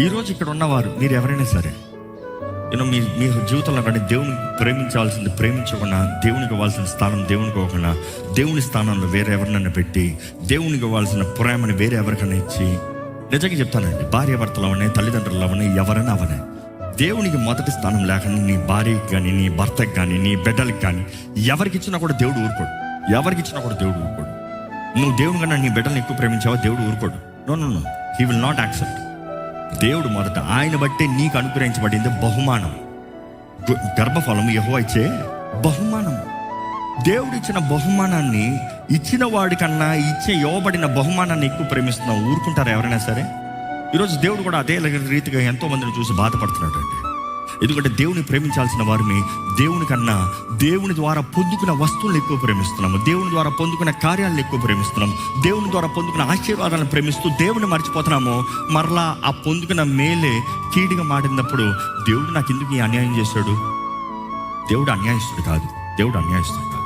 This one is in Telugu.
ఈరోజు ఇక్కడ ఉన్నవారు మీరు ఎవరైనా సరే, మీ మీ జీవితంలో కానీ దేవుని ప్రేమించాల్సింది ప్రేమించకుండా, దేవునికి ఇవ్వాల్సిన స్థానం దేవునికి ఇవ్వకుండా, దేవుని స్థానంలో వేరే ఎవరినైనా పెట్టి, దేవునికి ఇవ్వాల్సిన ప్రేమని వేరే ఎవరికైనా ఇచ్చి, నిజంగా చెప్తానండి, భార్య భర్తలు అవనే, తల్లిదండ్రులు అవనే, ఎవరైనా అవనే, దేవునికి మొదటి స్థానం లేకుండా నీ భార్యకి కానీ, నీ భర్తకి కానీ, నీ బిడ్డలకి కానీ ఎవరికి ఇచ్చినా కూడా దేవుడు ఊరుకోడు. ఎవరికి ఇచ్చినా కూడా దేవుడు ఊరుకోడు. నువ్వు దేవుని కన్నా నీ బిడ్డలను ఎక్కువ ప్రేమించావా, దేవుడు ఊరుకోడు. No, he will not accept. దేవుడు మొదట ఆయన బట్టే నీకు అనుగ్రహించబడింది బహుమానం. గర్భఫలం యెహోవా ఇచ్చే బహుమానం. దేవుడు ఇచ్చిన బహుమానాన్ని ఇచ్చిన వాడికన్నా ఇవ్వబడిన బహుమానాన్ని ఎక్కువ ప్రేమిస్తున్నావు, ఊరుకుంటారా ఎవరైనా సరే? ఈరోజు దేవుడు కూడా అదే రీతిగా ఎంతో మందిని చూసి బాధపడుతున్నాడు అండి. ఎందుకంటే దేవుని ప్రేమించాల్సిన వారిని దేవుని కన్నా దేవుని ద్వారా పొందుకున్న వస్తువులను ఎక్కువ ప్రేమిస్తున్నాము, దేవుని ద్వారా పొందుకున్న కార్యాలను ఎక్కువ ప్రేమిస్తున్నాము, దేవుని ద్వారా పొందుకున్న ఆశీర్వాదాలను ప్రేమిస్తూ దేవుని మర్చిపోతున్నాము. మరలా ఆ పొందుకున్న మేలే కీడుగా మాడినప్పుడు దేవుడు నాకు ఎందుకు ఈ అన్యాయం చేశాడు? దేవుడు అన్యాయస్తుడు కాదు. దేవుడు అన్యాయస్తుడు కాదు.